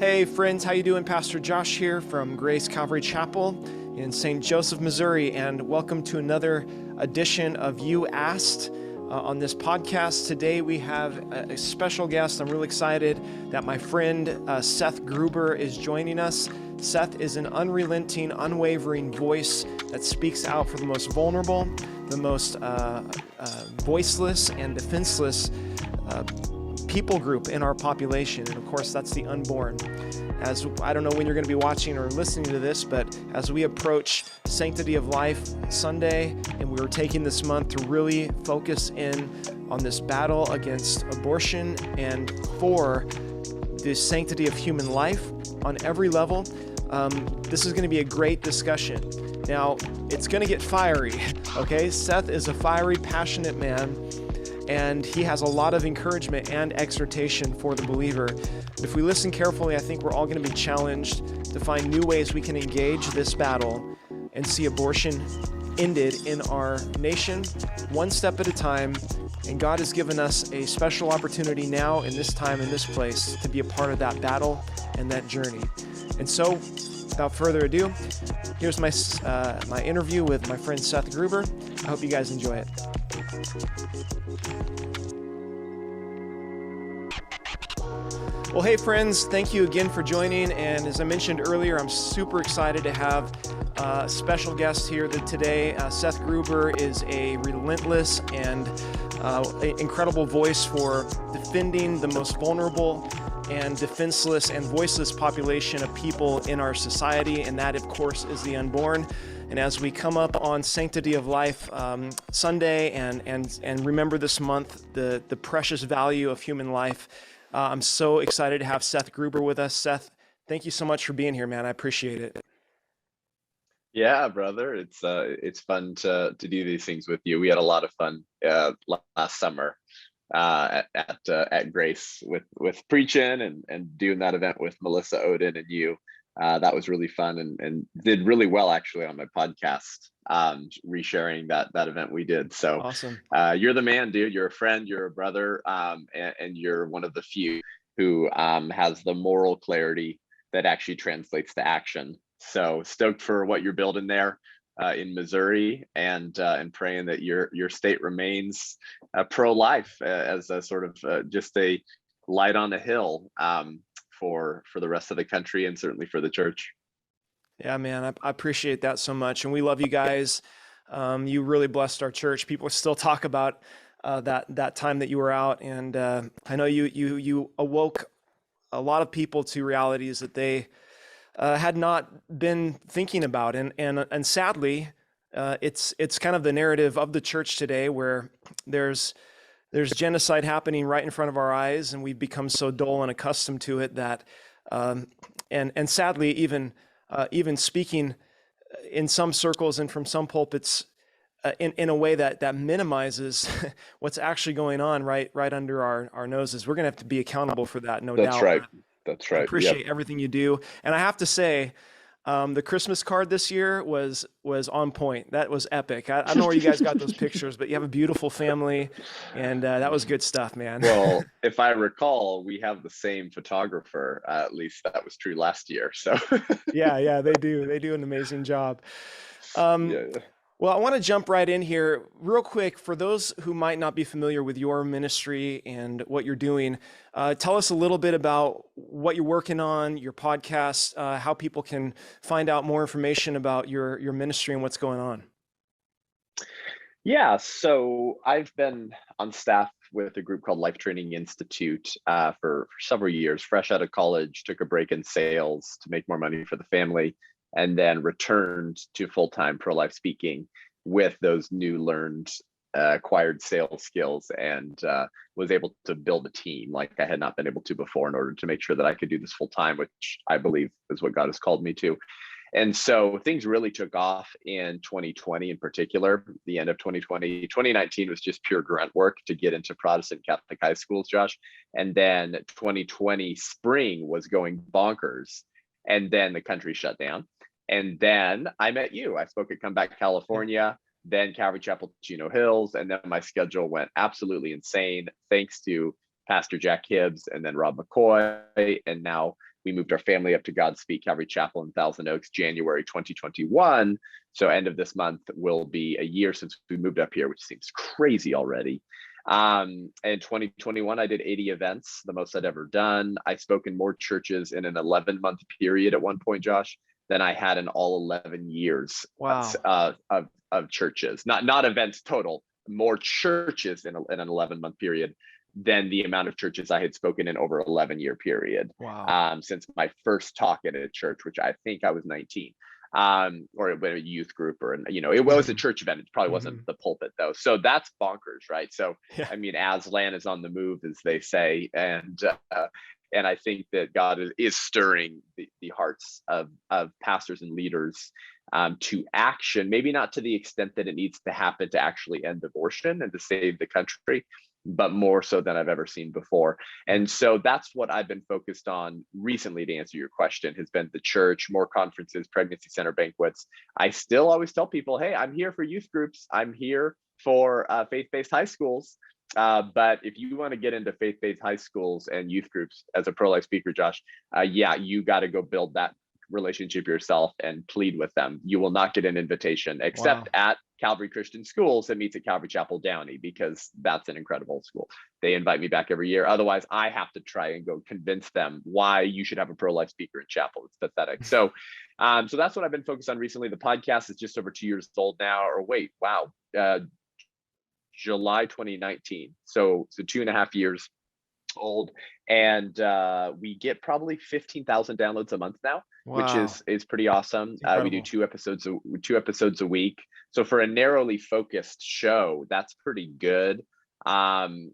Hey friends, how you doing? Pastor Josh here from Grace Calvary Chapel in St. Joseph, Missouri, and welcome to another edition of You Asked. On this podcast today, we have a special guest. I'm really excited that my friend Seth Gruber is joining us. Seth is an unrelenting, unwavering voice that speaks out for the most vulnerable, the most voiceless and defenseless people group in our population, and of course that's the unborn. As I don't know when you're going to be watching or listening to this, but as we approach Sanctity of Life Sunday, and we were taking this month to really focus in on this battle against abortion and for the sanctity of human life on every level, this is going to be a great discussion. Now, it's going to get fiery, okay? Seth is a fiery, passionate man, and he has a lot of encouragement and exhortation for the believer. If we listen carefully, I think we're all going to be challenged to find new ways we can engage this battle and see abortion ended in our nation, one step at a time. And God has given us a special opportunity now, in this time, in this place, to be a part of that battle and that journey. And so, without further ado, here's my interview with my friend Seth Gruber. I hope you guys enjoy it. Well, hey friends, thank you again for joining. And as I mentioned earlier, I'm super excited to have a special guest here today. Seth Gruber is a relentless and incredible voice for defending the most vulnerable and defenseless and voiceless population of people in our society, and that, of course, is the unborn. And as we come up on Sanctity of Life Sunday and remember this month the precious value of human life, I'm so excited to have Seth Gruber with us. Seth, thank you so much for being here, man. I appreciate it. Yeah, brother. It's fun to do these things with you. We had a lot of fun last summer at Grace with preaching and doing that event with Melissa Oden and you. That was really fun and did really well actually on my podcast, resharing that event we did. So awesome. You're the man, dude. You're a friend, you're a brother, and you're one of the few who has the moral clarity that actually translates to action. So stoked for what you're building there in Missouri, and praying that your state remains pro-life as a sort of just a light on the hill for the rest of the country and certainly for the church. Yeah, man, I appreciate that so much, and we love you guys. You really blessed our church. People still talk about that time that you were out, and I know you awoke a lot of people to realities that they had not been thinking about, and sadly, it's kind of the narrative of the church today, where there's genocide happening right in front of our eyes, and we've become so dull and accustomed to it that, and sadly, even speaking in some circles and from some pulpits in a way that minimizes what's actually going on right under our noses. We're going to have to be accountable for that, no doubt. That's right. That's right. I appreciate everything you do, and I have to say, the Christmas card this year was on point. That was epic. I don't know where you guys got those pictures, but you have a beautiful family, and that was good stuff, man. Well, if I recall, we have the same photographer. At least that was true last year. So yeah, they do. They do an amazing job. Yeah. Well, I want to jump right in here real quick. For those who might not be familiar with your ministry and what you're doing, tell us a little bit about what you're working on, your podcast, how people can find out more information about your ministry and what's going on. Yeah, so I've been on staff with a group called Life Training Institute for several years, fresh out of college, took a break in sales to make more money for the family, and then returned to full-time pro-life speaking with those new learned acquired sales skills, and was able to build a team like I had not been able to before in order to make sure that I could do this full-time, which I believe is what God has called me to. And so things really took off in 2020 in particular, the end of 2020. 2019 was just pure grunt work to get into Protestant Catholic high schools, Josh. And then 2020 spring was going bonkers. And then the country shut down. And then I met you. I spoke at Comeback, California, then Calvary Chapel, Chino Hills. And then my schedule went absolutely insane, thanks to Pastor Jack Hibbs and then Rob McCoy. And now We moved our family up to Godspeak Calvary Chapel in Thousand Oaks, January 2021. So end of this month will be a year since we moved up here, which seems crazy already. In 2021, I did 80 events, the most I'd ever done. I spoke in more churches in an 11-month period at one point, Josh, than I had in all 11 years Wow. of churches, not events total, more churches in an 11-month period than the amount of churches I had spoken in over 11-year period. Wow. Since my first talk at a church, which I think I was 19. Or a youth group, or it was a church event. It probably wasn't the pulpit though. So that's bonkers, right? So Yeah. I mean, Aslan is on the move, as they say, and I think that God is stirring the hearts of pastors and leaders to action. Maybe not to the extent that it needs to happen to actually end abortion and to save the country, but more so than I've ever seen before. And so that's what I've been focused on recently, to answer your question, has been the church, more conferences, pregnancy center banquets. I still always tell people, hey, I'm here for youth groups. I'm here for faith-based high schools. But if you want to get into faith-based high schools and youth groups as a pro-life speaker, Josh, you got to go build that relationship yourself and plead with them. You will not get an invitation except at Calvary Christian Schools that meets at Calvary Chapel Downey, because that's an incredible school. They invite me back every year. Otherwise, I have to try and go convince them why you should have a pro-life speaker in chapel. It's pathetic. So that's what I've been focused on recently. The podcast is just over 2 years old now, or wait, wow. July 2019. So 2.5 years old, and we get probably 15,000 downloads a month now, which is pretty awesome. We do two episodes a week. So for a narrowly focused show, that's pretty good. And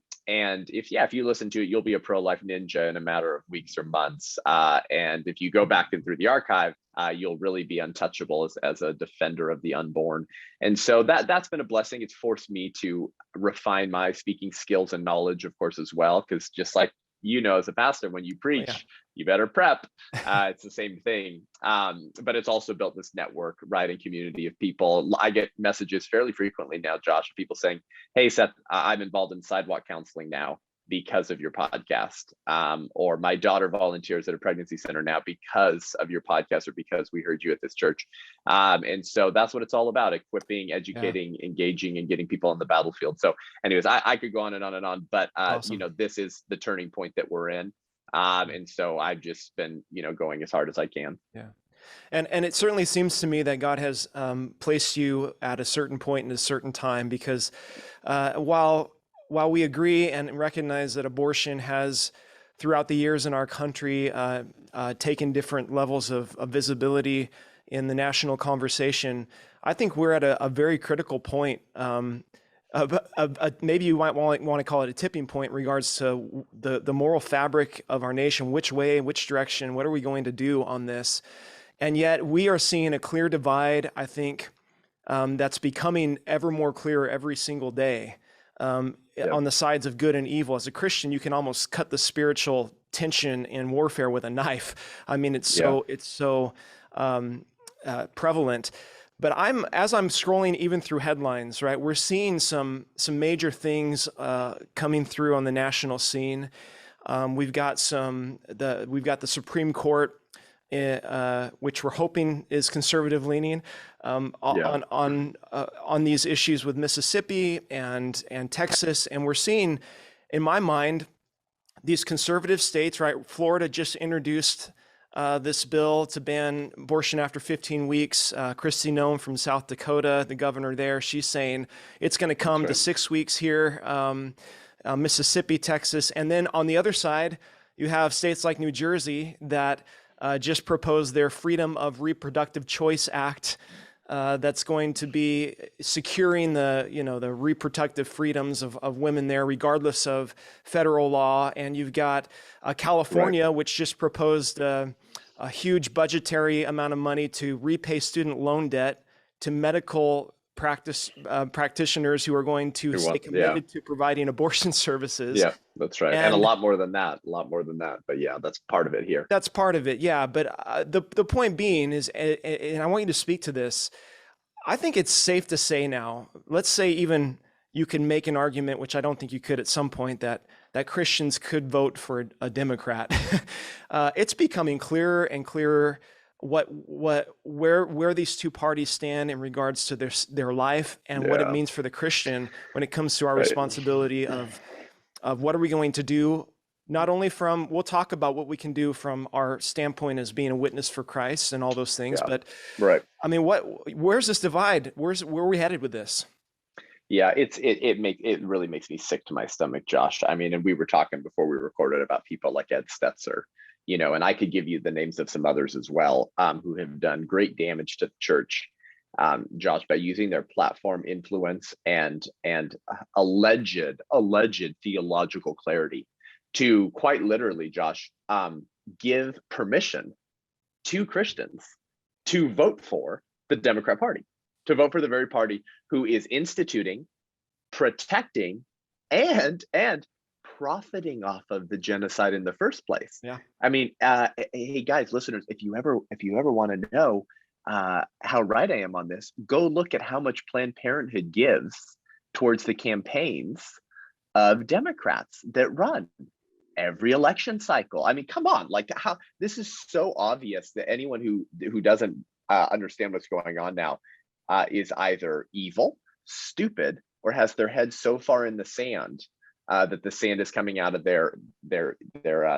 if you listen to it, you'll be a pro-life ninja in a matter of weeks or months. And if you go back and through the archive, you'll really be untouchable as a defender of the unborn. And so that's been a blessing. It's forced me to refine my speaking skills and knowledge, of course, as well, because just like as a pastor, when you preach, you better prep. It's the same thing. But it's also built this network, right, and community of people. I get messages fairly frequently now, Josh, people saying, hey, Seth, I'm involved in sidewalk counseling now because of your podcast. Or my daughter volunteers at a pregnancy center now because of your podcast, or because we heard you at this church. And so that's what it's all about: equipping, educating, engaging, and getting people on the battlefield. So anyways, I could go on and on and on, but awesome. This is the turning point that we're in. And so I've just been, going as hard as I can. Yeah. And it certainly seems to me that God has placed you at a certain point in a certain time, because while we agree and recognize that abortion has, throughout the years in our country, taken different levels of visibility in the national conversation, I think we're at a very critical point. Maybe you might want to call it a tipping point in regards to the moral fabric of our nation. Which way, which direction, what are we going to do on this? And yet we are seeing a clear divide, I think, that's becoming ever more clear every single day. On the sides of good and evil. As a Christian, you can almost cut the spiritual tension in warfare with a knife. I mean, it's so prevalent. But as I'm scrolling even through headlines, right, we're seeing some major things coming through on the national scene. We've got the Supreme Court, which we're hoping is conservative leaning, on these issues with Mississippi and Texas. And we're seeing, in my mind, these conservative states, right? Florida just introduced this bill to ban abortion after 15 weeks. Kristi Noem from South Dakota, the governor there, she's saying it's going to come to 6 weeks here. Mississippi, Texas. And then on the other side, you have states like New Jersey that just proposed their Freedom of Reproductive Choice Act, that's going to be securing the reproductive freedoms of women there, regardless of federal law. And you've got California, which just proposed a huge budgetary amount of money to repay student loan debt to medical practitioners who are going to stay committed to providing abortion services. Yeah, that's right. And a lot more than that, But yeah, that's part of it here. That's part of it, yeah. But the point being is, and I want you to speak to this, I think it's safe to say now, let's say even you can make an argument, which I don't think you could at some point, that that Christians could vote for a Democrat. It's becoming clearer and clearer where these two parties stand in regards to their life and what it means for the Christian when it comes to our responsibility of what are we going to do, not only we'll talk about what we can do from our standpoint as being a witness for Christ and all those things, but right. I mean, where's this divide? Where are we headed with this? Yeah, it really makes me sick to my stomach, Josh. I mean, and we were talking before we recorded about people like Ed Stetzer, and I could give you the names of some others as well, who have done great damage to the church, Josh, by using their platform influence and alleged theological clarity to quite literally, Josh, give permission to Christians to vote for the Democrat Party, to vote for the very party who is instituting, protecting, and profiting off of the genocide in the first place. Yeah. I mean, hey guys, listeners, if you ever want to know how right I am on this, go look at how much Planned Parenthood gives towards the campaigns of Democrats that run every election cycle. I mean, come on, like how this is so obvious that anyone who doesn't understand what's going on now is either evil, stupid, or has their head so far in the sand that the sand is coming out of their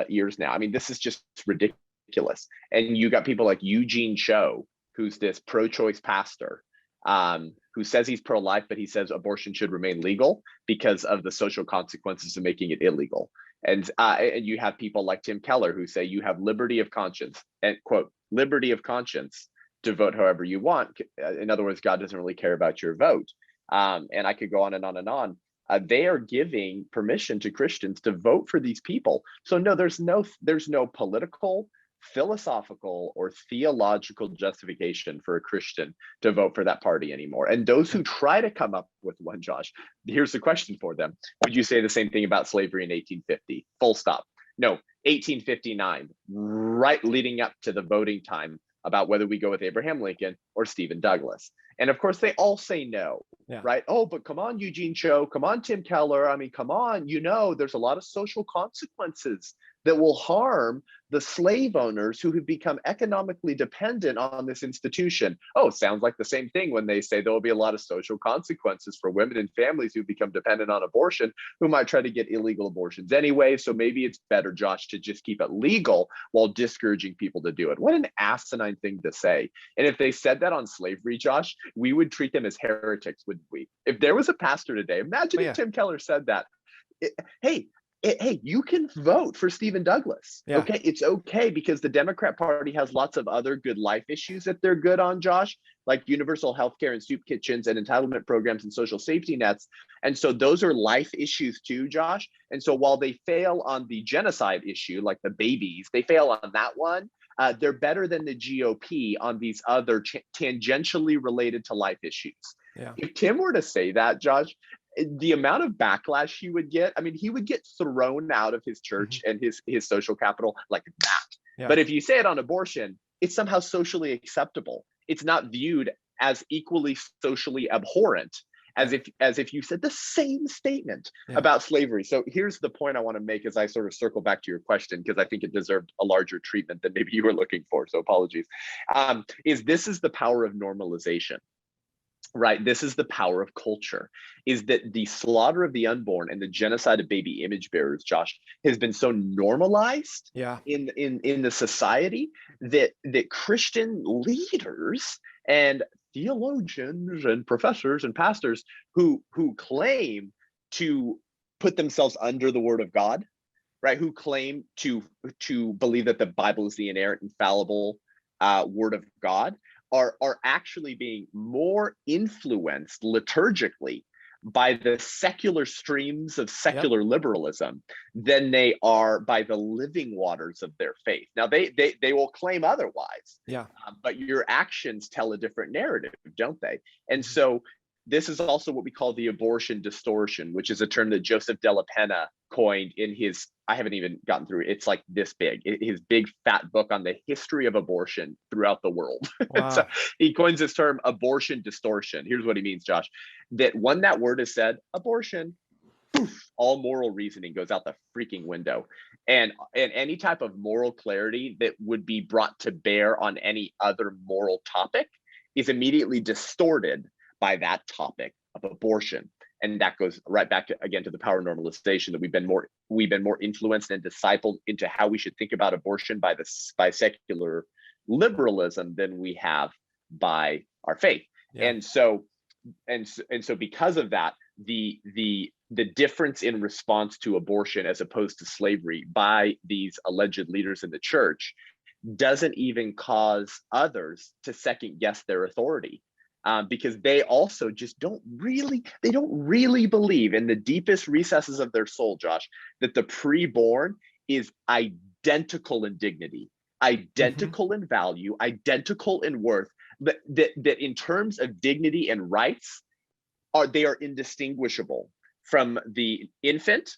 ears now. I mean, this is just ridiculous. And you got people like Eugene Cho, who's this pro-choice pastor, who says he's pro-life, but he says abortion should remain legal because of the social consequences of making it illegal. And you have people like Tim Keller who say you have liberty of conscience, and quote, liberty of conscience to vote however you want. In other words, God doesn't really care about your vote. And I could go on and on and on. They are giving permission to Christians to vote for these people. So no, there's no political, philosophical, or theological justification for a Christian to vote for that party anymore. And those who try to come up with one, Josh, here's the question for them. Would you say the same thing about slavery in 1850? Full stop. No, 1859, right leading up to the voting time about whether we go with Abraham Lincoln or Stephen Douglas. And of course, they all say no, right? Oh, but come on, Eugene Cho, come on, Tim Keller. I mean, come on, there's a lot of social consequences that will harm the slave owners who have become economically dependent on this institution. Oh, sounds like the same thing when they say there will be a lot of social consequences for women and families who become dependent on abortion, who might try to get illegal abortions anyway. So maybe it's better, Josh, to just keep it legal while discouraging people to do it. What an asinine thing to say. And if they said that on slavery, Josh, we would treat them as heretics, wouldn't we? If there was a pastor today, imagine if Tim Keller said that. Hey, you can vote for Stephen Douglas. Yeah. Okay, it's okay because the Democrat Party has lots of other good life issues that they're good on, Josh, like universal health care and soup kitchens and entitlement programs and social safety nets. And so those are life issues too, Josh. And so while they fail on the genocide issue, like the babies, they fail on that one. They're better than the GOP on these other tangentially related to life issues. Yeah. If Tim were to say that, Josh, the amount of backlash he would get, I mean, he would get thrown out of his church and his social capital like that. Yeah. But if you say it on abortion, it's somehow socially acceptable. It's not viewed as equally socially abhorrent as if you said the same statement about slavery. So here's the point I want to make as I sort of circle back to your question, because I think it deserved a larger treatment than maybe you were looking for. So apologies. This is the power of normalization. Right. This is the power of culture, is that the slaughter of the unborn and the genocide of baby image bearers, Josh, has been so normalized in the society that Christian leaders and theologians and professors and pastors who claim to put themselves under the word of God, right, who claim to believe that the Bible is the inerrant, infallible word of God, are actually being more influenced liturgically by the secular streams of secular liberalism than they are by the living waters of their faith. Now, they will claim otherwise, but your actions tell a different narrative, don't they? And so this is also what we call the abortion distortion, which is a term that Joseph Della Penna coined in his, I haven't even gotten through it, it's like this big, his big fat book on the history of abortion throughout the world. Wow. So he coins this term abortion distortion. Here's what he means, Josh, that when that word is said, abortion, poof, all moral reasoning goes out the freaking window. And any type of moral clarity that would be brought to bear on any other moral topic is immediately distorted by that topic of abortion. And that goes right back to, again, to the power normalization, that we've been more influenced and discipled into how we should think about abortion by secular liberalism than we have by our faith. Yeah. And so because of that, the difference in response to abortion as opposed to slavery by these alleged leaders in the church doesn't even cause others to second guess their authority. Because they also just don't really believe in the deepest recesses of their soul, Josh, that the preborn is identical in dignity, identical in value, identical in worth, that in terms of dignity and rights, they are indistinguishable from the infants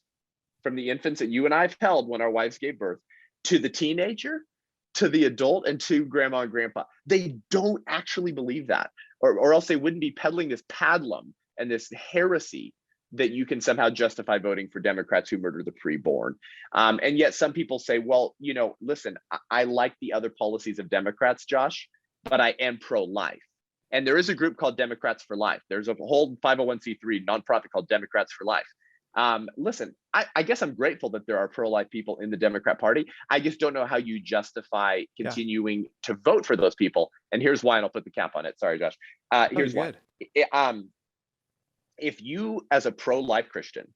that you and I have held when our wives gave birth, to the teenager, to the adult, and to grandma and grandpa. They don't actually believe that. Or else they wouldn't be peddling this pablum and this heresy that you can somehow justify voting for Democrats who murder the preborn. And yet some people say, well, listen, I like the other policies of Democrats, Josh, but I am pro-life. And there is a group called Democrats for Life. There's a whole 501c3 nonprofit called Democrats for Life. Listen, I guess I'm grateful that there are pro-life people in the Democrat Party. I just don't know how you justify continuing to vote for those people. And here's why, and I'll put the cap on it. Sorry, Josh. Here's why. If you, as a pro-life Christian,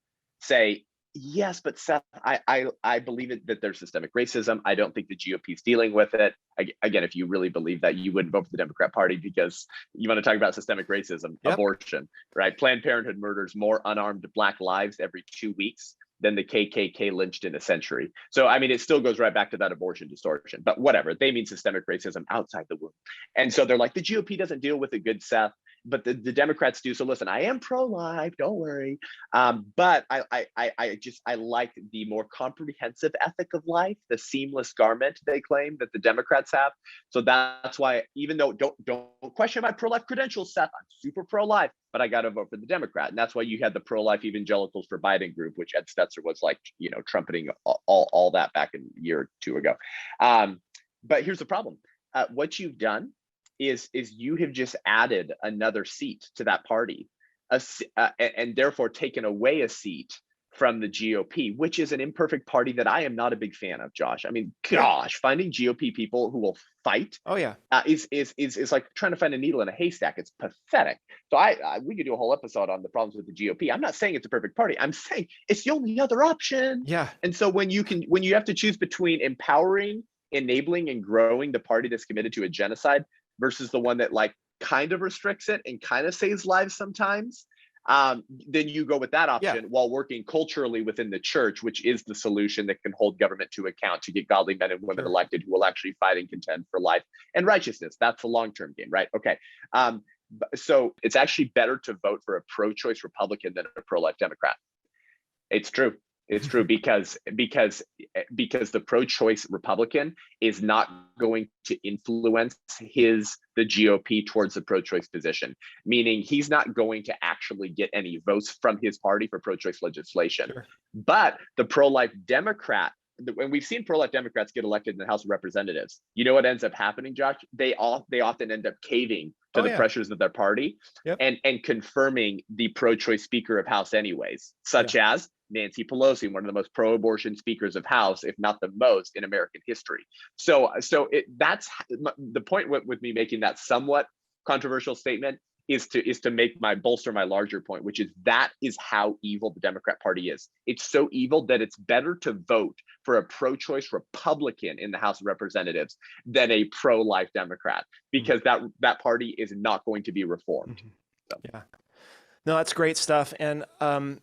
say, yes, but Seth, I believe that there's systemic racism. I don't think the GOP is dealing with it. Again, if you really believe that, you wouldn't vote for the Democrat Party because you want to talk about systemic racism, abortion, right? Planned Parenthood murders more unarmed Black lives every 2 weeks than the KKK lynched in a century. So, I mean, it still goes right back to that abortion distortion, but whatever. They mean systemic racism outside the womb. And so they're like, the GOP doesn't deal with it, good Seth, but the Democrats do. So listen, I am pro-life, don't worry. But I like the more comprehensive ethic of life, the seamless garment they claim that the Democrats have. So that's why, even though don't question my pro-life credentials, Seth, I'm super pro-life, but I got to vote for the Democrat. And that's why you had the pro-life evangelicals for Biden group, which Ed Stetzer was like, trumpeting all that back a year or two ago. But here's the problem. What you've done is you have just added another seat to that party, and therefore taken away a seat from the GOP, which is an imperfect party that I am not a big fan of, Josh. I mean, gosh, finding GOP people who will fight is like trying to find a needle in a haystack. It's pathetic. So we could do a whole episode on the problems with the GOP. I'm not saying it's a perfect party. I'm saying it's the only other option. Yeah. And so when you have to choose between empowering, enabling, and growing the party that's committed to a genocide versus the one that like kind of restricts it and kind of saves lives sometimes, then you go with that option while working culturally within the church, which is the solution that can hold government to account to get godly men and women elected who will actually fight and contend for life and righteousness. That's the long-term game, right? Okay. So it's actually better to vote for a pro-choice Republican than a pro-life Democrat. It's true. It's true because the pro-choice Republican is not going to influence the GOP towards the pro-choice position, meaning he's not going to actually get any votes from his party for pro-choice legislation. Sure. But the pro-life Democrat, when we've seen pro-life Democrats get elected in the House of Representatives, you know what ends up happening, Josh? They often end up caving to the pressures of their party and confirming the pro-choice Speaker of House anyways, such as Nancy Pelosi, one of the most pro-abortion speakers of House, if not the most in American history. So that's the point with me making that somewhat controversial statement is to bolster my larger point, which is that is how evil the Democrat Party is. It's so evil that it's better to vote for a pro-choice Republican in the House of Representatives than a pro-life Democrat, because that party is not going to be reformed. So. Yeah. No, that's great stuff. And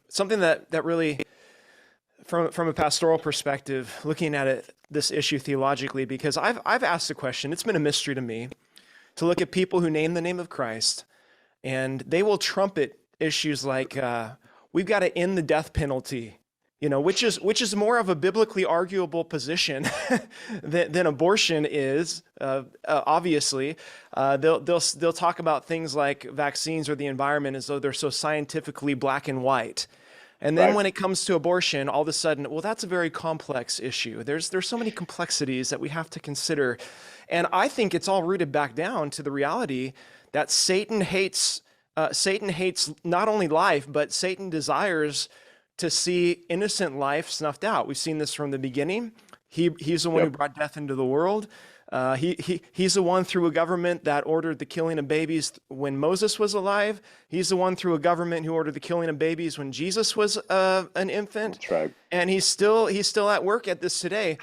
something that really, from a pastoral perspective, looking at this issue theologically, because I've asked the question, it's been a mystery to me, to look at people who name the name of Christ, and they will trumpet issues like, we've got to end the death penalty, which is more of a biblically arguable position than abortion is. Obviously, they'll talk about things like vaccines or the environment as though they're so scientifically black and white. And then when it comes to abortion, all of a sudden, well, that's a very complex issue. There's so many complexities that we have to consider. And I think it's all rooted back down to the reality that Satan hates not only life, but Satan desires to see innocent life snuffed out. We've seen this from the beginning. He's the one who brought death into the world. He's the one through a government that ordered the killing of babies when Moses was alive. He's the one through a government who ordered the killing of babies when Jesus was an infant. That's right. And he's still at work at this today.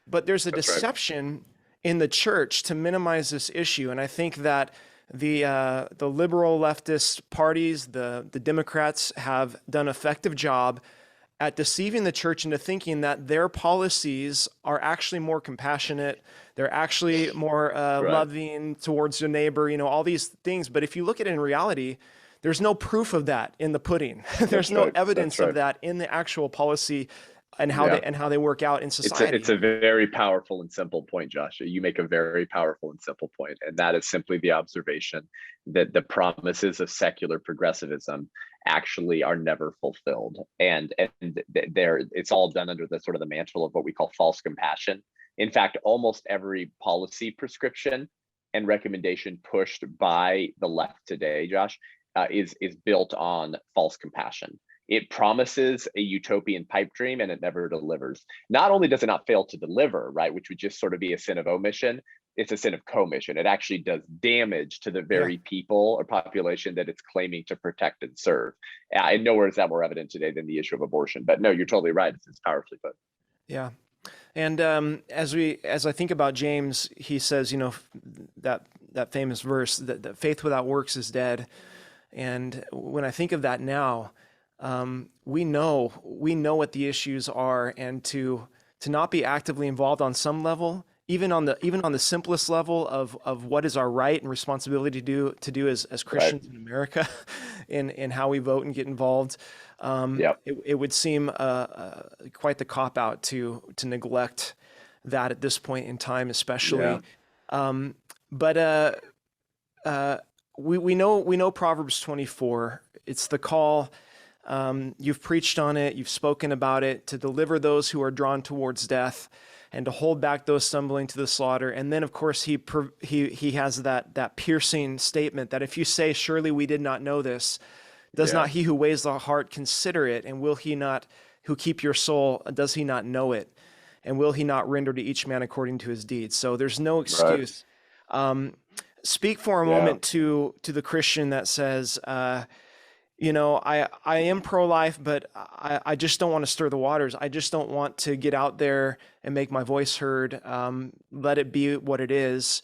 But there's a deception in the church to minimize this issue. And I think that the liberal leftist parties, the Democrats, have done an effective job at deceiving the church into thinking that their policies are actually more compassionate. They're actually more loving towards your neighbor, all these things. But if you look at it in reality, there's no proof of that in the pudding. There's no evidence of that in the actual policy and how they work out in society. It's a very powerful and simple point, Josh. You make a very powerful and simple point, and that is simply the observation that the promises of secular progressivism actually are never fulfilled, and it's all done under the sort of the mantle of what we call false compassion. In fact, almost every policy prescription and recommendation pushed by the left today, Josh, is built on false compassion. It promises a utopian pipe dream and it never delivers. Not only does it not fail to deliver, right, which would just sort of be a sin of omission, it's a sin of commission. It actually does damage to the very people or population that it's claiming to protect and serve. And nowhere is that more evident today than the issue of abortion. But no, you're totally right. It's powerfully put. Yeah. And as I think about James, he says, that famous verse that faith without works is dead. And when I think of that now, we know what the issues are, and to not be actively involved on some level, even on the simplest level of what is our right and responsibility to do as Christians in America, in how we vote and get involved. It would seem quite the cop out to neglect that at this point in time, especially. But we know Proverbs 24. It's the call. You've preached on it, you've spoken about it, to deliver those who are drawn towards death and to hold back those stumbling to the slaughter. And then, of course, he has that piercing statement that if you say, surely we did not know this, does not he who weighs the heart consider it? And will he not, who keep your soul, does he not know it? And will he not render to each man according to his deeds? So there's no excuse. Speak for a moment to the Christian that says, I am pro-life, but I just don't want to stir the waters. I just don't want to get out there and make my voice heard. Let it be what it is.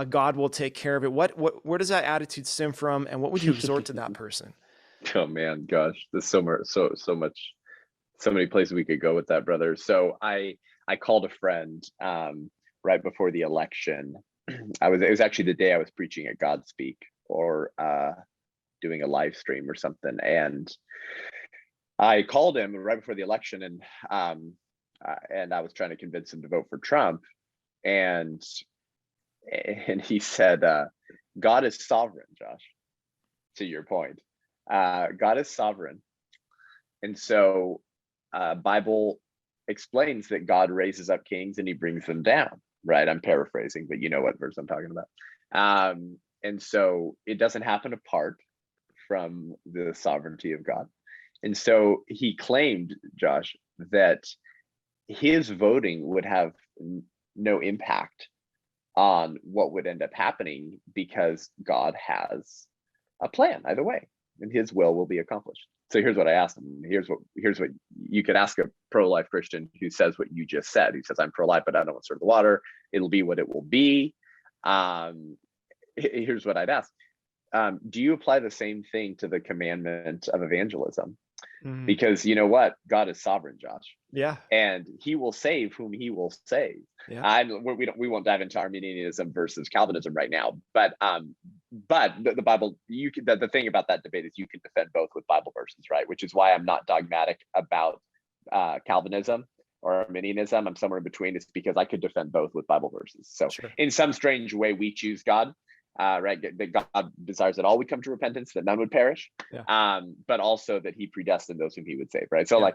God will take care of it. Where does that attitude stem from, and what would you exhort to that person? Oh man, gosh, there's so many places we could go with that, brother. So I called a friend right before the election. It was actually the day I was preaching at Godspeak, or doing a live stream or something, and I called him right before the election, and I was trying to convince him to vote for Trump, and he said, God is sovereign, Josh, to your point. God is sovereign, and so Bible explains that God raises up kings and he brings them down, right? I'm paraphrasing, but you know what verse I'm talking about. And so it doesn't happen apart from the sovereignty of God. And so he claimed, Josh, that his voting would have no impact on what would end up happening because God has a plan either way, and his will be accomplished. So here's what I asked him. Here's what you could ask a pro-life Christian who says what you just said. He says, I'm pro-life, but I don't want to stir the water. It'll be what it will be. Here's what I'd ask. Do you apply the same thing to the commandment of evangelism? Because you know what? God is sovereign, Josh. Yeah. And he will save whom he will save. Yeah. We won't dive into Arminianism versus Calvinism right now, but the Bible, the thing about that debate is you can defend both with Bible verses, right? Which is why I'm not dogmatic about Calvinism or Arminianism. I'm somewhere in between. It's because I could defend both with Bible verses. So in some strange way, we choose God. right? That God desires that all would come to repentance, that none would perish, Yeah. but also that he predestined those whom he would save, right? So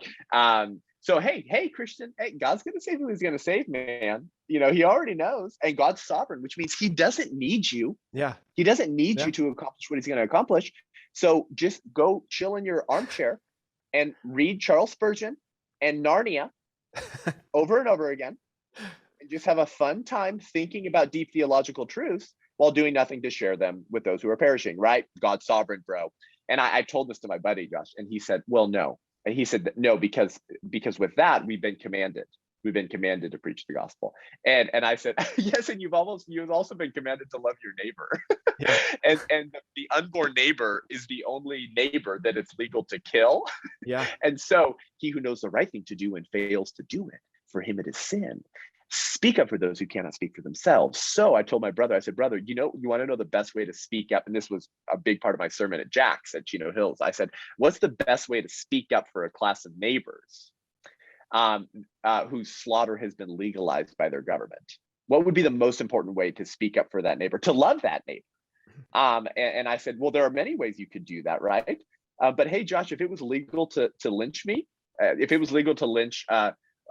so hey, Christian, hey, God's going to save who he's going to save, man. He already knows, and God's sovereign, which means he doesn't need you. Yeah. He doesn't need Yeah. you to accomplish what he's going to accomplish. So just go chill in your armchair and read Charles Spurgeon and Narnia over and over again, and just have a fun time thinking about deep theological truths while doing nothing to share them with those who are perishing, right? God's sovereign, bro. And I told this to my buddy, Josh, and he said, well, no. And he said, no, because with that, we've been commanded to preach the gospel. And I said, yes, and you've also been commanded to love your neighbor. Yeah. and the unborn neighbor is the only neighbor that it's legal to kill. Yeah. And so he who knows the right thing to do and fails to do it, for him it is sin. Speak up for those who cannot speak for themselves. So I told my brother, I said, brother, you want to know the best way to speak up? And this was a big part of my sermon at Jack's at Chino Hills. I said, what's the best way to speak up for a class of neighbors whose slaughter has been legalized by their government? What would be the most important way to speak up for that neighbor, to love that neighbor? And I said, well, there are many ways you could do that, right? But hey, Josh, if it was legal to lynch me, if it was legal to lynch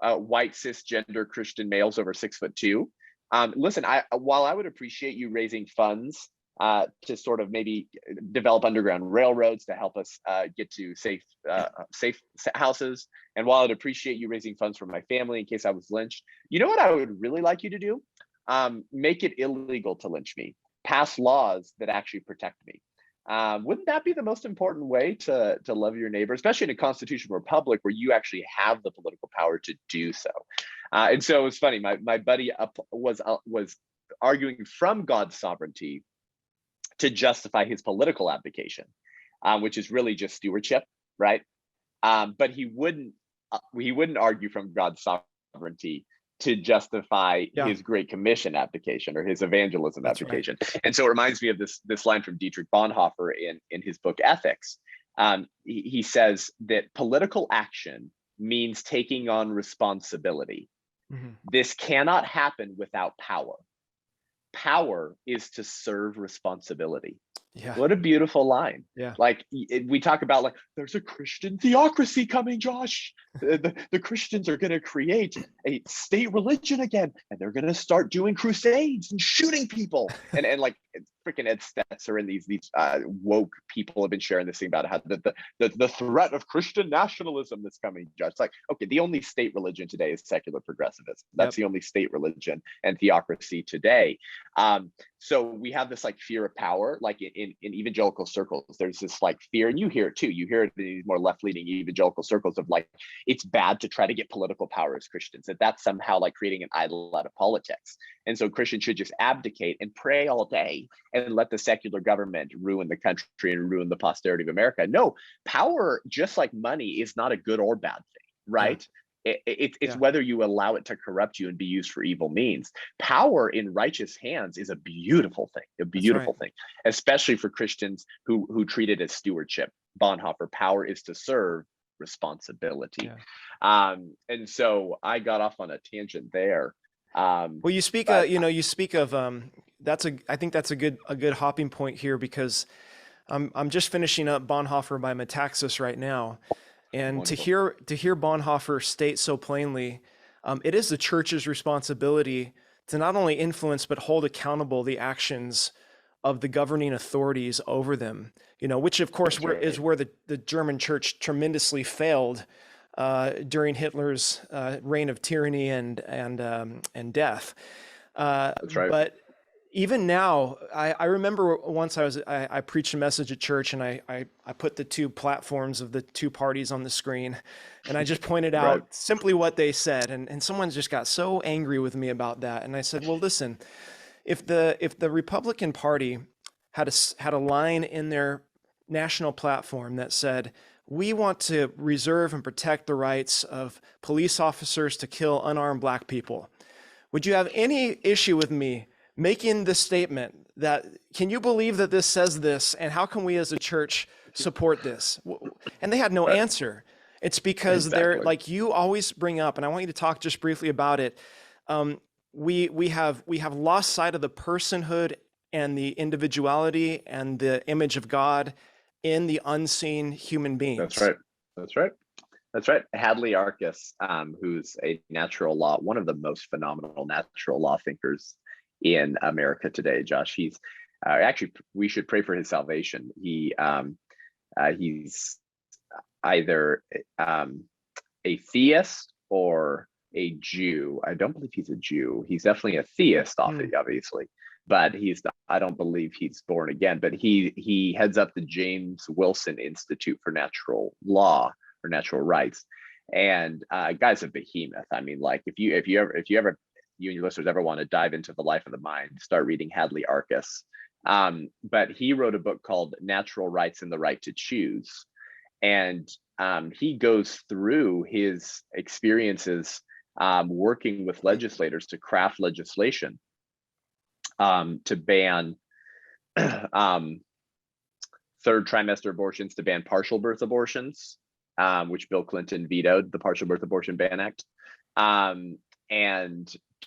white cisgender Christian males over 6'2", listen, while I would appreciate you raising funds to sort of maybe develop underground railroads to help us get to safe houses, and while I'd appreciate you raising funds for my family in case I was lynched, you know what I would really like you to do? Make it illegal to lynch me. Pass laws that actually protect me. Wouldn't that be the most important way to love your neighbor, especially in a constitutional republic where you actually have the political power to do so? And so it was funny. My buddy was arguing from God's sovereignty to justify his political abdication, which is really just stewardship, right? But he wouldn't argue from God's sovereignty to justify his Great Commission abdication or his evangelism abdication. Right. And so it reminds me of this line from Dietrich Bonhoeffer in his book Ethics. He says that political action means taking on responsibility. Mm-hmm. This cannot happen without power. Power is to serve responsibility. Yeah. What a beautiful line. Yeah. Like we talk about, like, there's a Christian theocracy coming, Josh. The Christians are going to create a state religion again, and they're going to start doing crusades and shooting people. and like freaking Ed Stetzer and these woke people have been sharing this thing about how the threat of Christian nationalism that's coming, Josh. It's like, okay, the only state religion today is secular progressivism. That's the only state religion and theocracy today. So we have this like fear of power, like in evangelical circles, there's this like fear, and you hear it too. You hear it in these more left-leaning evangelical circles of like, it's bad to try to get political power as Christians, that's somehow like creating an idol out of politics. And so Christians should just abdicate and pray all day and let the secular government ruin the country and ruin the posterity of America. No, power, just like money, is not a good or bad thing, right? Yeah. It's whether you allow it to corrupt you and be used for evil means. Power in righteous hands is a beautiful thing, thing, especially for Christians who treat it as stewardship. Bonhoeffer, power is to serve, responsibility. Yeah. And so I got off on a tangent there. Well, you speak of I think that's a good hopping point here, because I'm just finishing up Bonhoeffer by Metaxas right now. And wonderful. to hear Bonhoeffer state so plainly, it is the church's responsibility to not only influence but hold accountable the actions of the governing authorities over them. Which of course is where the German church tremendously failed during Hitler's reign of tyranny and death. That's right. But even now, I remember once I preached a message at church, and I put the two platforms of the two parties on the screen, and I just pointed out simply what they said, and someone just got so angry with me about that. And I said, well, listen, if the Republican Party had a line in their national platform that said, we want to reserve and protect the rights of police officers to kill unarmed Black people, would you have any issue with me making the statement that, can you believe that this says this, and how can we as a church support this? And they had no answer. It's because they're, like you always bring up, and I want you to talk just briefly about it. We have lost sight of the personhood and the individuality and the image of God in the unseen human That's beings. right. That's right. That's right. Hadley Arcus, who's a one of the most phenomenal natural law thinkers in America today, Josh. He's actually, we should pray for his salvation. He's either a theist or a Jew. I don't believe he's a Jew. He's definitely a theist, obviously, but I don't believe he's born again. But he heads up the James Wilson Institute for Natural Law or Natural Rights, and guy's a behemoth. I mean, like if you ever you and your listeners ever want to dive into the life of the mind, start reading Hadley Arcus. But he wrote a book called Natural Rights and the Right to Choose, and he goes through his experiences working with legislators to craft legislation to ban third trimester abortions, to ban partial birth abortions, which Bill Clinton vetoed, the Partial Birth Abortion Ban Act, and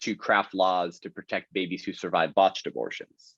to craft laws to protect babies who survive botched abortions.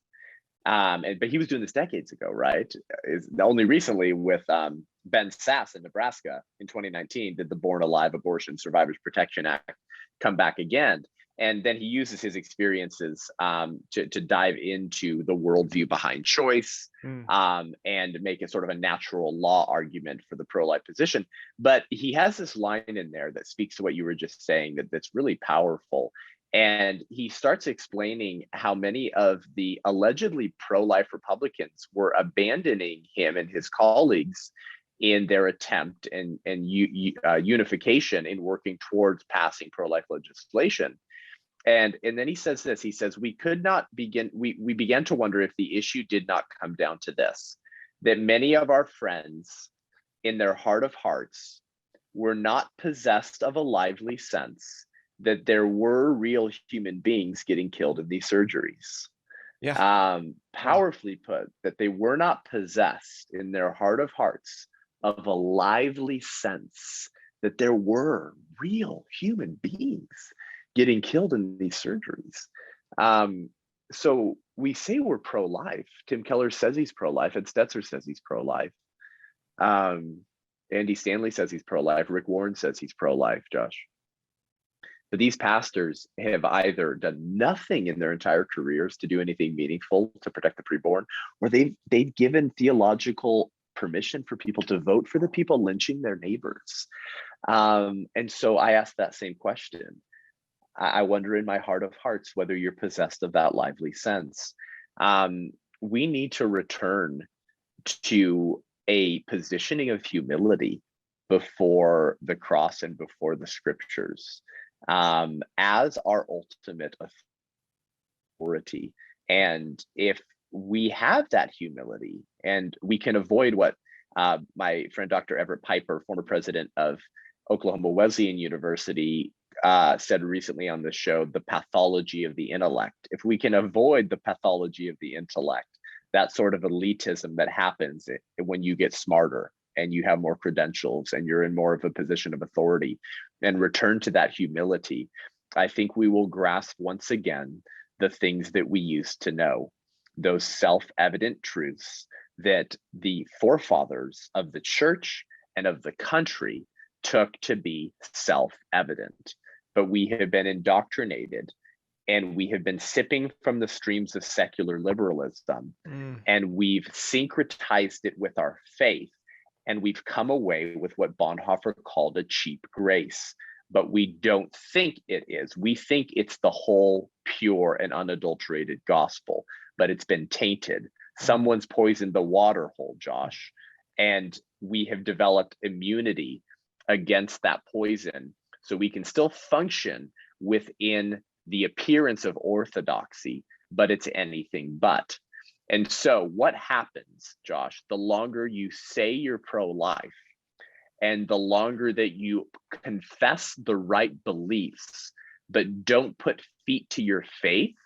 But he was doing this decades ago, right? Is only recently with Ben Sasse in Nebraska in 2019 did the Born Alive Abortion Survivors Protection Act come back again. And then he uses his experiences to dive into the worldview behind choice and make it sort of a natural law argument for the pro-life position. But he has this line in there that speaks to what you were just saying, that's really powerful. And he starts explaining how many of the allegedly pro-life Republicans were abandoning him and his colleagues in their attempt and unification in working towards passing pro-life legislation. And then he says this, he says, we began to wonder if the issue did not come down to this, that many of our friends in their heart of hearts were not possessed of a lively sense that there were real human beings getting killed in these surgeries. Yeah. Powerfully put, that they were not possessed in their heart of hearts of a lively sense that there were real human beings getting killed in these surgeries. So we say we're pro-life. Tim Keller says he's pro-life. Ed Stetzer says he's pro-life. Andy Stanley says he's pro-life. Rick Warren says he's pro-life, Josh. But these pastors have either done nothing in their entire careers to do anything meaningful to protect the preborn, or they've given theological permission for people to vote for the people lynching their neighbors. And so I ask that same question. I wonder in my heart of hearts whether you're possessed of that lively sense. We need to return to a positioning of humility before the cross and before the scriptures as our ultimate authority. And if we have that humility and we can avoid what my friend Dr. Everett Piper, former president of Oklahoma Wesleyan University, said recently on this show, the pathology of the intellect. If we can avoid the pathology of the intellect, that sort of elitism that happens when you get smarter and you have more credentials and you're in more of a position of authority, and return to that humility, I think we will grasp once again the things that we used to know, those self-evident truths that the forefathers of the church and of the country took to be self-evident. But we have been indoctrinated and we have been sipping from the streams of secular liberalism, and we've syncretized it with our faith, and we've come away with what Bonhoeffer called a cheap grace. But we don't think it is. We think it's the whole pure and unadulterated gospel, but it's been tainted. Someone's poisoned the water hole, Josh, and we have developed immunity against that poison, so we can still function within the appearance of orthodoxy, but it's anything but. And so what happens, Josh, the longer you say you're pro-life and the longer that you confess the right beliefs, but don't put feet to your faith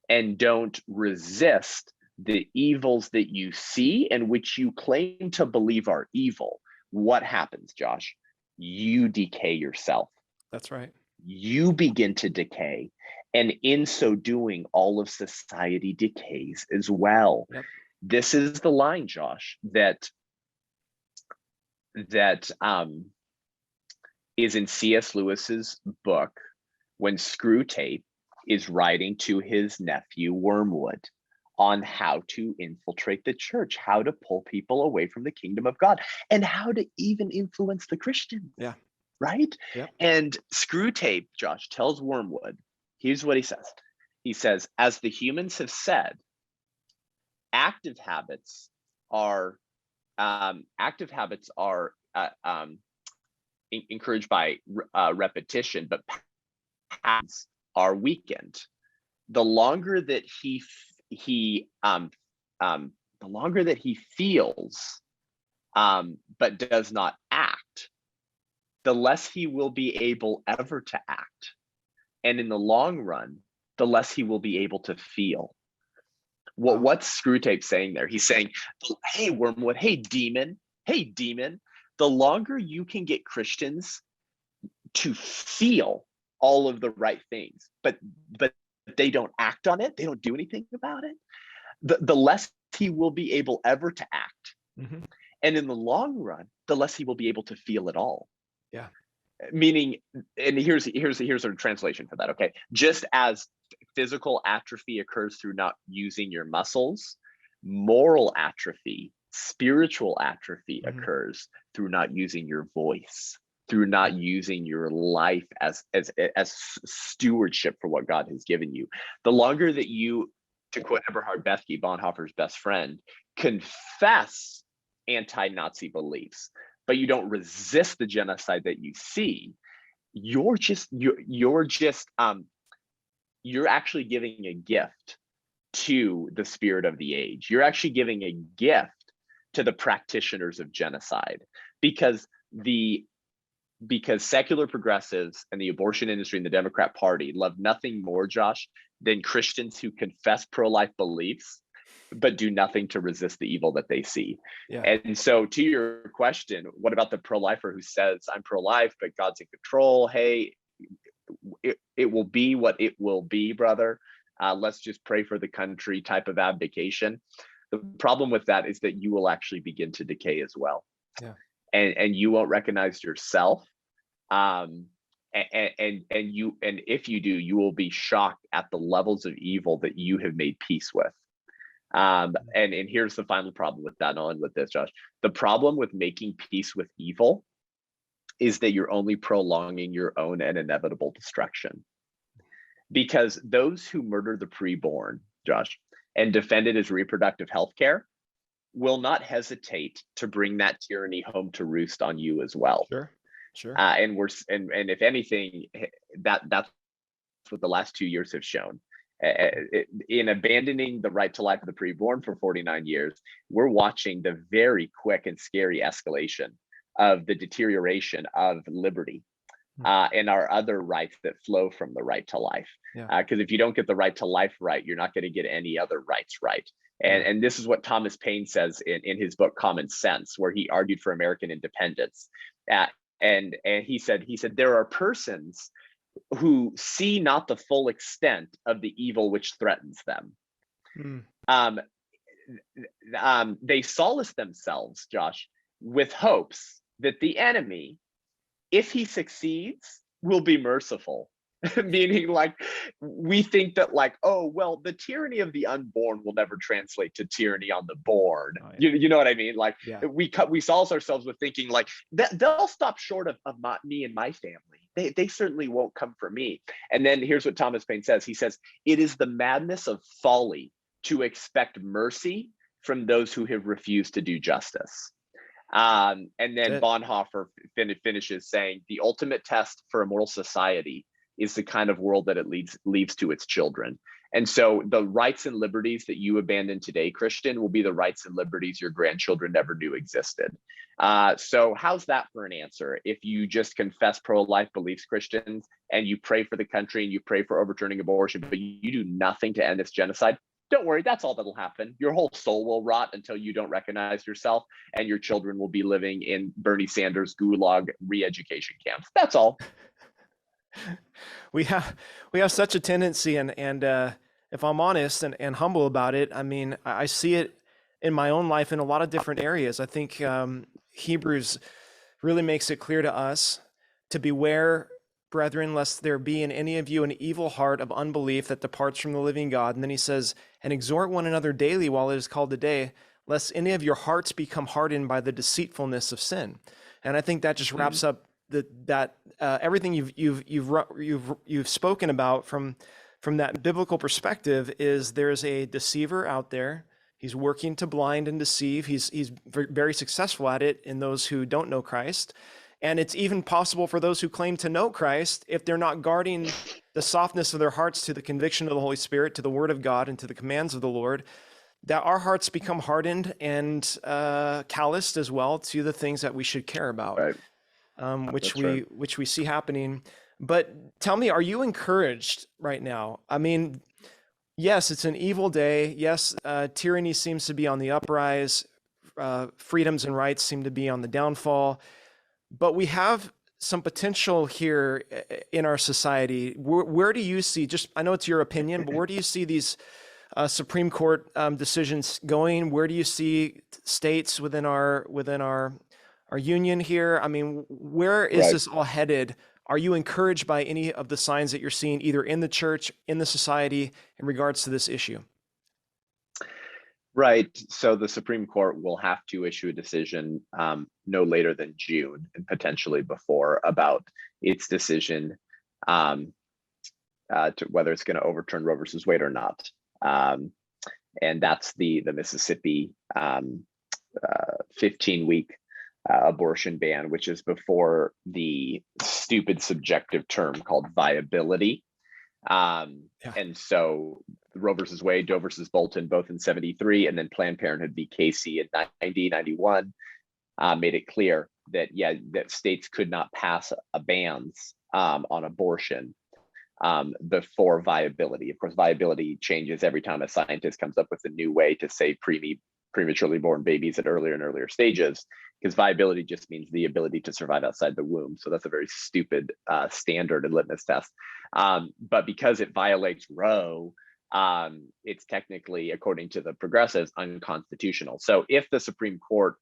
and don't resist the evils that you see and which you claim to believe are evil, what happens, Josh? You decay yourself. That's right. You begin to decay. And in so doing, all of society decays as well. Yep. This is the line, Josh, that is in C.S. Lewis's book when Screwtape is writing to his nephew Wormwood on how to infiltrate the church, how to pull people away from the kingdom of God, and how to even influence the Christians. Yeah. Right? Yep. And Screwtape, Josh, tells Wormwood, here's what he says. He says, as the humans have said, active habits are encouraged by repetition, but patterns are weakened. The longer that he feels but does not act, the less he will be able ever to act. And in the long run, the less he will be able to feel. What's Screwtape saying there? He's saying, hey, Wormwood, hey, demon, the longer you can get Christians to feel all of the right things, but they don't act on it, they don't do anything about it, the less he will be able ever to act. Mm-hmm. And in the long run, the less he will be able to feel at all. Yeah. Meaning, and here's a translation for that, okay? Just as physical atrophy occurs through not using your muscles, moral atrophy, spiritual atrophy occurs through not using your voice, through not using your life as stewardship for what God has given you. The longer that you, to quote Eberhard Bethke, Bonhoeffer's best friend, confess anti-Nazi beliefs, but you don't resist the genocide that you see, you're actually giving a gift to the spirit of the age. You're actually giving a gift to the practitioners of genocide, because secular progressives and the abortion industry and the Democrat Party love nothing more, Josh, than Christians who confess pro-life beliefs but do nothing to resist the evil that they see. Yeah. And so to your question, what about the pro-lifer who says, I'm pro-life, but God's in control? Hey, it will be what it will be, brother. Let's just pray for the country type of abdication. The problem with that is that you will actually begin to decay as well. Yeah. And you won't recognize yourself. And if you do, you will be shocked at the levels of evil that you have made peace with. And here's the final problem with that. I'll end with this, Josh. The problem with making peace with evil is that you're only prolonging your own and inevitable destruction. Because those who murder the preborn, Josh, and defend it as reproductive health care will not hesitate to bring that tyranny home to roost on you as well. Sure. And if anything, that's what the last 2 years have shown. In abandoning the right to life of the preborn for 49 years, we're watching the very quick and scary escalation of the deterioration of liberty and our other rights that flow from the right to life. Because if you don't get the right to life right, you're not going to get any other rights right. And this is what Thomas Paine says in his book Common Sense, where he argued for American independence. And he said there are persons who see not the full extent of the evil which threatens them. They solace themselves, Josh, with hopes that the enemy, if he succeeds, will be merciful. Meaning, like, we think that, like, oh, well, the tyranny of the unborn will never translate to tyranny on the born. You know what I mean? Like, we solace ourselves with thinking, like, they'll stop short of me and my family. They certainly won't come for me. And then here's what Thomas Paine says. He says, it is the madness of folly to expect mercy from those who have refused to do justice. And then Bonhoeffer finishes saying, the ultimate test for a moral society is the kind of world that it leaves to its children. And so the rights and liberties that you abandon today, Christian, will be the rights and liberties your grandchildren never knew existed. So how's that for an answer? If you just confess pro-life beliefs, Christians, and you pray for the country and you pray for overturning abortion, but you do nothing to end this genocide, don't worry, that's all that'll happen. Your whole soul will rot until you don't recognize yourself, and your children will be living in Bernie Sanders gulag re-education camps. That's all. we have we have such a tendency, and if I'm honest and humble about it, I mean, I see it in my own life in a lot of different areas. I think Hebrews really makes it clear to us to beware, brethren, lest there be in any of you an evil heart of unbelief that departs from the living God. And then he says, and exhort one another daily while it is called today, lest any of your hearts become hardened by the deceitfulness of sin. And I think that just Mm, wraps up that everything you've spoken about from that biblical perspective. Is there's a deceiver out there. He's working to blind and deceive. He's very successful at it in those who don't know Christ. And it's even possible for those who claim to know Christ, if they're not guarding the softness of their hearts to the conviction of the Holy Spirit, to the Word of God, and to the commands of the Lord, that our hearts become hardened and calloused as well to the things that we should care about, right. which That's right. we see happening. But tell me, are you encouraged right now? I mean, yes, it's an evil day. Yes, tyranny seems to be on the uprise. Freedoms and rights seem to be on the downfall. But we have some potential here in our society. Where do you see, just, I know it's your opinion, but where do you see these Supreme Court decisions going? Where do you see states within our union here? I mean, where is Right. this all headed? Are you encouraged by any of the signs that you're seeing either in the church, in the society, in regards to this issue? Right. So the Supreme Court will have to issue a decision no later than June and potentially before about its decision um, to whether it's going to overturn Roe versus Wade or not. And that's the Mississippi 15-week abortion ban, which is before the stupid subjective term called viability. Yeah. And so Roe versus Wade, Doe versus Bolton, both in 73, and then Planned Parenthood v. Casey in 91, made it clear that, yeah, that states could not pass a bans on abortion before viability. Of course, viability changes every time a scientist comes up with a new way to save prematurely born babies at earlier and earlier stages, because viability just means the ability to survive outside the womb. So that's a very stupid standard and litmus test. But because it violates Roe, it's technically, according to the progressives, unconstitutional. So if the Supreme Court